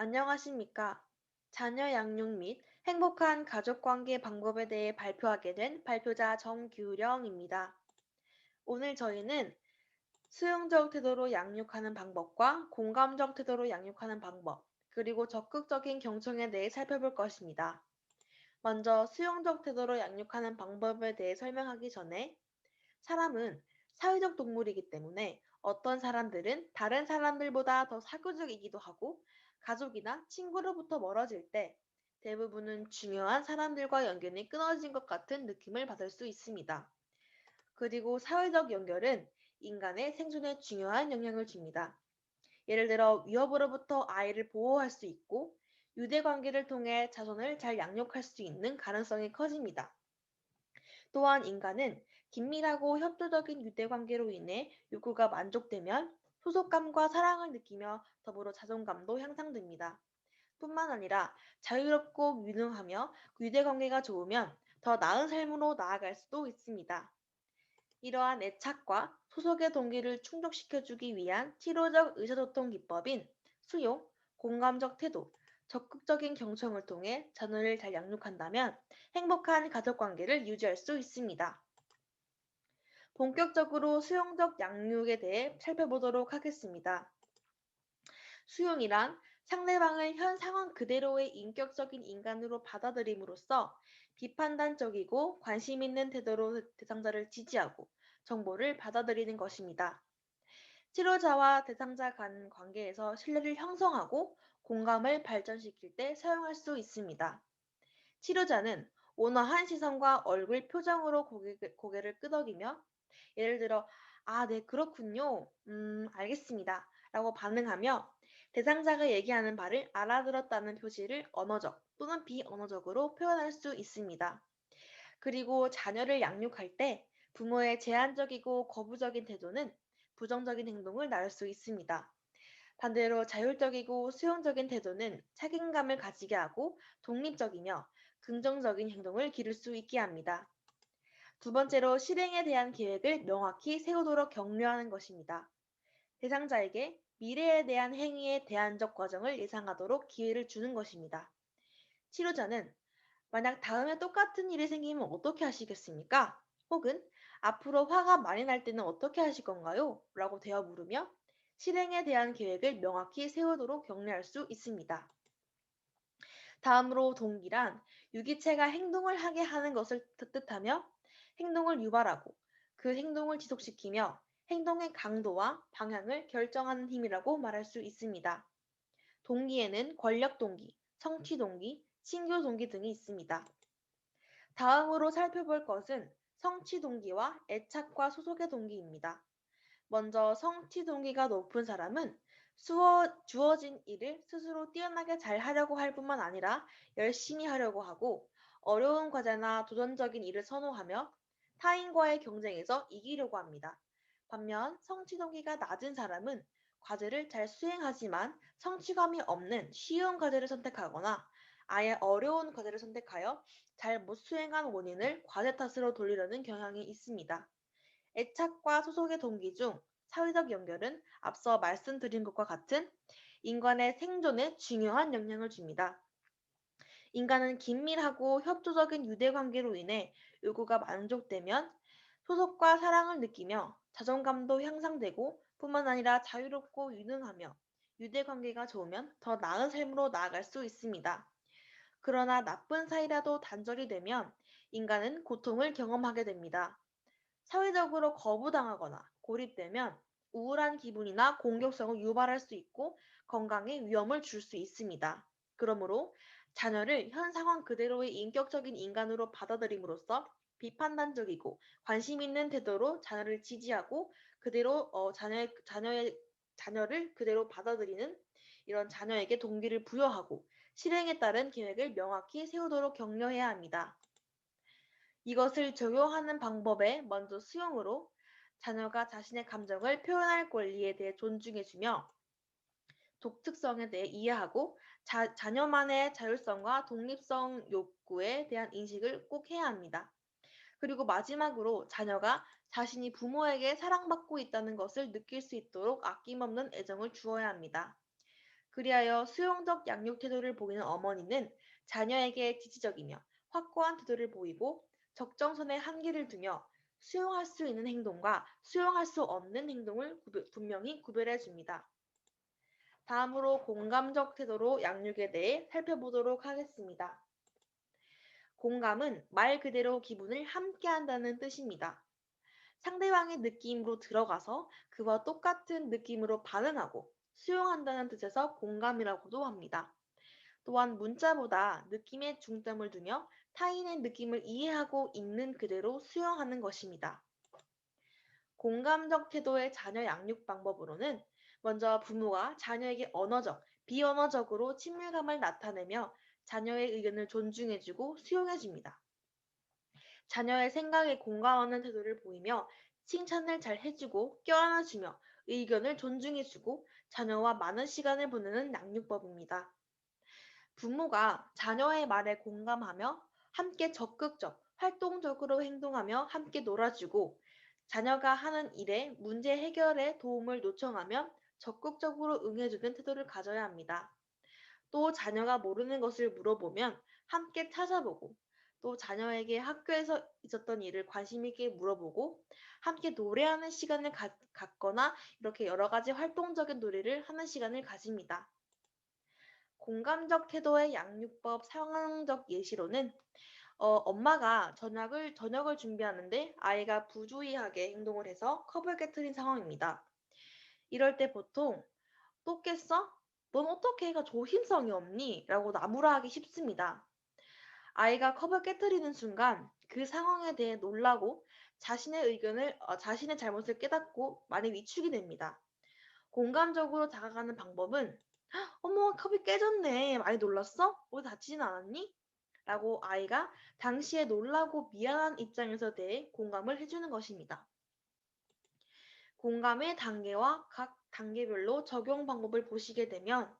안녕하십니까. 자녀 양육 및 행복한 가족관계 방법에 대해 발표하게 된 발표자 정규령입니다. 오늘 저희는 수용적 태도로 양육하는 방법과 공감적 태도로 양육하는 방법, 그리고 적극적인 경청에 대해 살펴볼 것입니다. 먼저 수용적 태도로 양육하는 방법에 대해 설명하기 전에 사람은 사회적 동물이기 때문에 어떤 사람들은 다른 사람들보다 더 사교적이기도 하고 가족이나 친구로부터 멀어질 때 대부분은 중요한 사람들과 연결이 끊어진 것 같은 느낌을 받을 수 있습니다. 그리고 사회적 연결은 인간의 생존에 중요한 영향을 줍니다. 예를 들어 위협으로부터 아이를 보호할 수 있고 유대 관계를 통해 자손을 잘 양육할 수 있는 가능성이 커집니다. 또한 인간은 긴밀하고 협조적인 유대관계로 인해 욕구가 만족되면 소속감과 사랑을 느끼며 더불어 자존감도 향상됩니다. 뿐만 아니라 자유롭고 유능하며 유대관계가 좋으면 더 나은 삶으로 나아갈 수도 있습니다. 이러한 애착과 소속의 동기를 충족시켜주기 위한 치료적 의사소통 기법인 수용, 공감적 태도, 적극적인 경청을 통해 자녀를 잘 양육한다면 행복한 가족관계를 유지할 수 있습니다. 본격적으로 수용적 양육에 대해 살펴보도록 하겠습니다. 수용이란 상대방을 현 상황 그대로의 인격적인 인간으로 받아들임으로써 비판단적이고 관심 있는 태도로 대상자를 지지하고 정보를 받아들이는 것입니다. 치료자와 대상자 간 관계에서 신뢰를 형성하고 공감을 발전시킬 때 사용할 수 있습니다. 치료자는 온화한 시선과 얼굴 표정으로 고개를 끄덕이며 예를 들어, 아, 네, 그렇군요. 알겠습니다. 라고 반응하며 대상자가 얘기하는 바를 알아들었다는 표시를 언어적 또는 비언어적으로 표현할 수 있습니다. 그리고 자녀를 양육할 때 부모의 제한적이고 거부적인 태도는 부정적인 행동을 낳을 수 있습니다. 반대로 자율적이고 수용적인 태도는 책임감을 가지게 하고 독립적이며 긍정적인 행동을 기를 수 있게 합니다. 두 번째로 실행에 대한 계획을 명확히 세우도록 격려하는 것입니다. 대상자에게 미래에 대한 행위의 대안적 과정을 예상하도록 기회를 주는 것입니다. 치료자는 만약 다음에 똑같은 일이 생기면 어떻게 하시겠습니까? 혹은 앞으로 화가 많이 날 때는 어떻게 하실 건가요? 라고 대어 물으며 실행에 대한 계획을 명확히 세우도록 격려할 수 있습니다. 다음으로 동기란 유기체가 행동을 하게 하는 것을 뜻하며 행동을 유발하고 그 행동을 지속시키며 행동의 강도와 방향을 결정하는 힘이라고 말할 수 있습니다. 동기에는 권력 동기, 성취 동기, 신규 동기 등이 있습니다. 다음으로 살펴볼 것은 성취 동기와 애착과 소속의 동기입니다. 먼저 성취 동기가 높은 사람은 주어진 일을 스스로 뛰어나게 잘 하려고 할 뿐만 아니라 열심히 하려고 하고 어려운 과제나 도전적인 일을 선호하며 타인과의 경쟁에서 이기려고 합니다. 반면 성취 동기가 낮은 사람은 과제를 잘 수행하지만 성취감이 없는 쉬운 과제를 선택하거나 아예 어려운 과제를 선택하여 잘 못 수행한 원인을 과제 탓으로 돌리려는 경향이 있습니다. 애착과 소속의 동기 중 사회적 연결은 앞서 말씀드린 것과 같은 인간의 생존에 중요한 영향을 줍니다. 인간은 긴밀하고 협조적인 유대관계로 인해 요구가 만족되면 소속과 사랑을 느끼며 자존감도 향상되고 뿐만 아니라 자유롭고 유능하며 유대관계가 좋으면 더 나은 삶으로 나아갈 수 있습니다. 그러나 나쁜 사이라도 단절이 되면 인간은 고통을 경험하게 됩니다. 사회적으로 거부당하거나 고립되면 우울한 기분이나 공격성을 유발할 수 있고 건강에 위험을 줄 수 있습니다. 그러므로 자녀를 현 상황 그대로의 인격적인 인간으로 받아들임으로써 비판단적이고 관심 있는 태도로 자녀를 지지하고 그대로 자녀를 그대로 받아들이는 이런 자녀에게 동기를 부여하고 실행에 따른 계획을 명확히 세우도록 격려해야 합니다. 이것을 적용하는 방법에 먼저 수용으로 자녀가 자신의 감정을 표현할 권리에 대해 존중해주며 독특성에 대해 이해하고 자녀만의 자율성과 독립성 욕구에 대한 인식을 꼭 해야 합니다. 그리고 마지막으로 자녀가 자신이 부모에게 사랑받고 있다는 것을 느낄 수 있도록 아낌없는 애정을 주어야 합니다. 그리하여 수용적 양육 태도를 보이는 어머니는 자녀에게 지지적이며 확고한 태도를 보이고 적정선에 한계를 두며 수용할 수 있는 행동과 수용할 수 없는 행동을 분명히 구별해 줍니다. 다음으로 공감적 태도로 양육에 대해 살펴보도록 하겠습니다. 공감은 말 그대로 기분을 함께한다는 뜻입니다. 상대방의 느낌으로 들어가서 그와 똑같은 느낌으로 반응하고 수용한다는 뜻에서 공감이라고도 합니다. 또한 문자보다 느낌에 중점을 두며 타인의 느낌을 이해하고 있는 그대로 수용하는 것입니다. 공감적 태도의 자녀 양육 방법으로는 먼저 부모가 자녀에게 언어적, 비언어적으로 친밀감을 나타내며 자녀의 의견을 존중해주고 수용해줍니다. 자녀의 생각에 공감하는 태도를 보이며 칭찬을 잘 해주고 껴안아주며 의견을 존중해주고 자녀와 많은 시간을 보내는 양육법입니다. 부모가 자녀의 말에 공감하며 함께 적극적, 활동적으로 행동하며 함께 놀아주고 자녀가 하는 일에 문제 해결에 도움을 요청하면 적극적으로 응해주는 태도를 가져야 합니다. 또 자녀가 모르는 것을 물어보면 함께 찾아보고 또 자녀에게 학교에서 있었던 일을 관심 있게 물어보고 함께 노래하는 시간을 갖거나 이렇게 여러 가지 활동적인 놀이를 하는 시간을 가집니다. 공감적 태도의 양육법 상황적 예시로는 엄마가 저녁을 준비하는데 아이가 부주의하게 행동을 해서 컵을 깨뜨린 상황입니다. 이럴 때 보통 또 깼어? 넌 어떻게 애가 조심성이 없니? 라고 나무라하기 쉽습니다. 아이가 컵을 깨뜨리는 순간 그 상황에 대해 놀라고 자신의 잘못을 깨닫고 많이 위축이 됩니다. 공감적으로 다가가는 방법은 어머, 컵이 깨졌네. 많이 놀랐어? 어디 다치진 않았니? 라고 아이가 당시에 놀라고 미안한 입장에서 대해 공감을 해주는 것입니다. 공감의 단계와 각 단계별로 적용 방법을 보시게 되면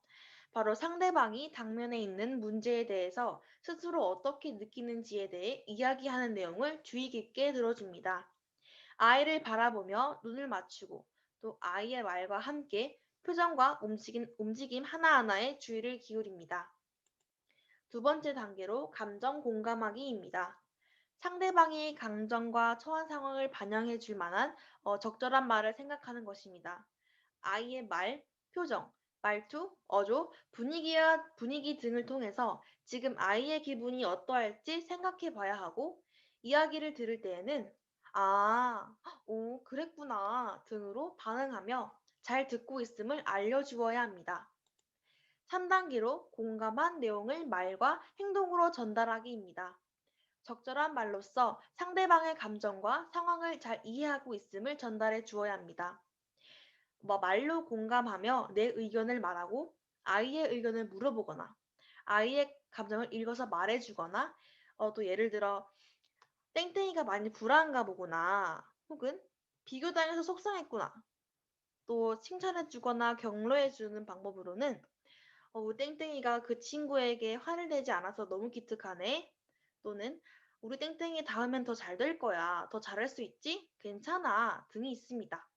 바로 상대방이 당면에 있는 문제에 대해서 스스로 어떻게 느끼는지에 대해 이야기하는 내용을 주의 깊게 들어줍니다. 아이를 바라보며 눈을 맞추고 또 아이의 말과 함께 표정과 움직임 하나하나에 주의를 기울입니다. 두 번째 단계로 감정 공감하기입니다. 상대방의 감정과 처한 상황을 반영해 줄 만한 적절한 말을 생각하는 것입니다. 아이의 말, 표정, 말투, 어조, 분위기 등을 통해서 지금 아이의 기분이 어떠할지 생각해 봐야 하고 이야기를 들을 때에는 아, 오, 그랬구나 등으로 반응하며 잘 듣고 있음을 알려주어야 합니다. 3단계로 공감한 내용을 말과 행동으로 전달하기입니다. 적절한 말로써 상대방의 감정과 상황을 잘 이해하고 있음을 전달해 주어야 합니다. 말로 공감하며 내 의견을 말하고 아이의 의견을 물어보거나 아이의 감정을 읽어서 말해주거나 또 예를 들어 땡땡이가 많이 불안한가 보구나 혹은 비교당해서 속상했구나 또 칭찬해주거나 격려해주는 방법으로는 우리 땡땡이가 그 친구에게 화를 내지 않아서 너무 기특하네. 또는 우리 땡땡이 다음엔 더 잘 될 거야. 더 잘할 수 있지? 괜찮아. 등이 있습니다.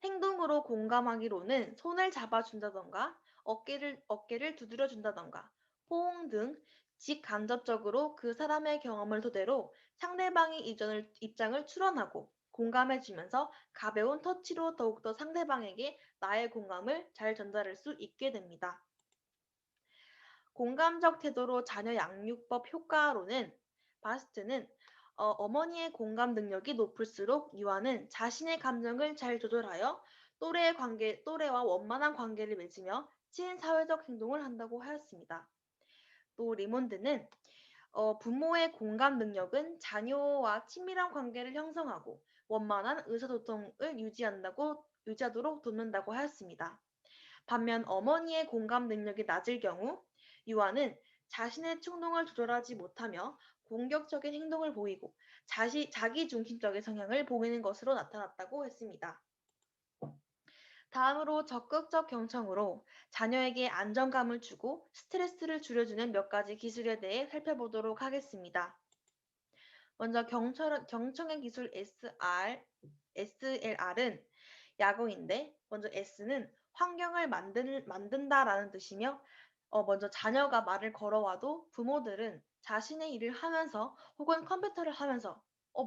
행동으로 공감하기로는 손을 잡아준다던가 어깨를 두드려준다던가 호응 등 직간접적으로 그 사람의 경험을 토대로 상대방의 입장을 추론하고 공감해주면서 가벼운 터치로 더욱더 상대방에게 나의 공감을 잘 전달할 수 있게 됩니다. 공감적 태도로 자녀 양육법 효과로는 바스트는 어머니의 공감 능력이 높을수록 유아는 자신의 감정을 잘 조절하여 또래와 원만한 관계를 맺으며 친사회적 행동을 한다고 하였습니다. 또 리몬드는 부모의 공감 능력은 자녀와 친밀한 관계를 형성하고 원만한 의사소통을 유지하도록 돕는다고 하였습니다. 반면 어머니의 공감 능력이 낮을 경우 유아는 자신의 충동을 조절하지 못하며 공격적인 행동을 보이고 자기중심적인 성향을 보이는 것으로 나타났다고 했습니다. 다음으로 적극적 경청으로 자녀에게 안정감을 주고 스트레스를 줄여주는 몇 가지 기술에 대해 살펴보도록 하겠습니다. 먼저 경청의 기술 SLR은 약어인데 먼저 S는 환경을 만든다라는 뜻이며 먼저 자녀가 말을 걸어와도 부모들은 자신의 일을 하면서 혹은 컴퓨터를 하면서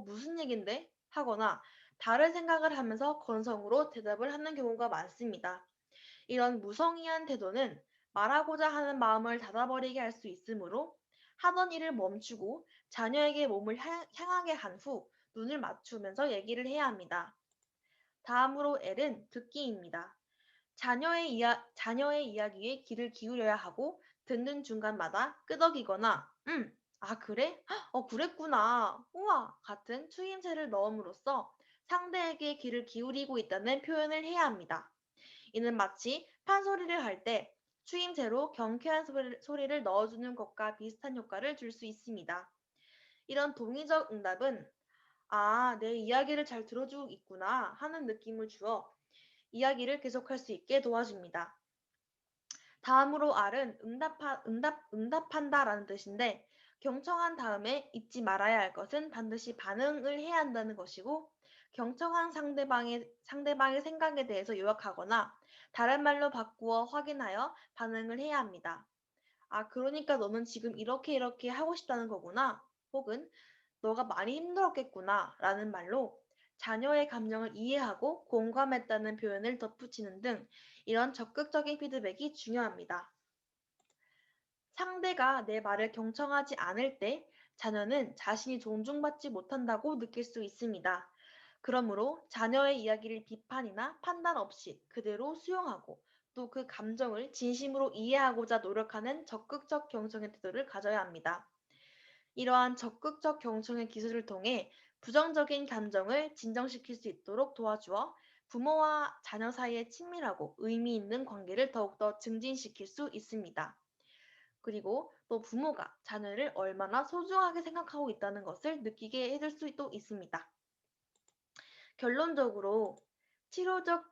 무슨 얘긴데? 하거나 다른 생각을 하면서 건성으로 대답을 하는 경우가 많습니다. 이런 무성의한 태도는 말하고자 하는 마음을 닫아버리게 할 수 있으므로 하던 일을 멈추고 자녀에게 몸을 향하게 한 후 눈을 맞추면서 얘기를 해야 합니다. 다음으로 L은 듣기입니다. 자녀의 이야기에 귀를 기울여야 하고 듣는 중간마다 끄덕이거나 아 그래? 그랬구나. 우와 같은 추임새를 넣음으로써 상대에게 귀를 기울이고 있다는 표현을 해야 합니다. 이는 마치 판소리를 할 때 추임새로 경쾌한 소리를 넣어주는 것과 비슷한 효과를 줄 수 있습니다. 이런 동의적 응답은 아, 내 이야기를 잘 들어주고 있구나 하는 느낌을 주어 이야기를 계속할 수 있게 도와줍니다. 다음으로 R은 응답한다라는 뜻인데 경청한 다음에 잊지 말아야 할 것은 반드시 반응을 해야 한다는 것이고 경청한 상대방의 생각에 대해서 요약하거나 다른 말로 바꾸어 확인하여 반응을 해야 합니다. 아, 그러니까 너는 지금 이렇게 하고 싶다는 거구나. 혹은 너가 많이 힘들었겠구나 라는 말로 자녀의 감정을 이해하고 공감했다는 표현을 덧붙이는 등 이런 적극적인 피드백이 중요합니다. 상대가 내 말을 경청하지 않을 때 자녀는 자신이 존중받지 못한다고 느낄 수 있습니다. 그러므로 자녀의 이야기를 비판이나 판단 없이 그대로 수용하고 또 그 감정을 진심으로 이해하고자 노력하는 적극적 경청의 태도를 가져야 합니다. 이러한 적극적 경청의 기술을 통해 부정적인 감정을 진정시킬 수 있도록 도와주어 부모와 자녀 사이의 친밀하고 의미 있는 관계를 더욱더 증진시킬 수 있습니다. 그리고 또 부모가 자녀를 얼마나 소중하게 생각하고 있다는 것을 느끼게 해줄 수도 있습니다. 결론적으로 치료적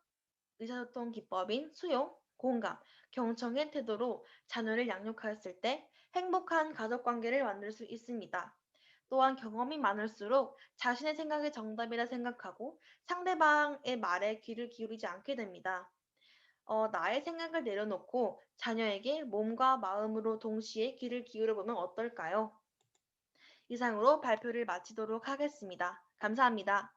의사소통 기법인 수용, 공감, 경청의 태도로 자녀를 양육하였을 때 행복한 가족관계를 만들 수 있습니다. 또한 경험이 많을수록 자신의 생각이 정답이라 생각하고 상대방의 말에 귀를 기울이지 않게 됩니다. 나의 생각을 내려놓고 자녀에게 몸과 마음으로 동시에 귀를 기울여보면 어떨까요? 이상으로 발표를 마치도록 하겠습니다. 감사합니다.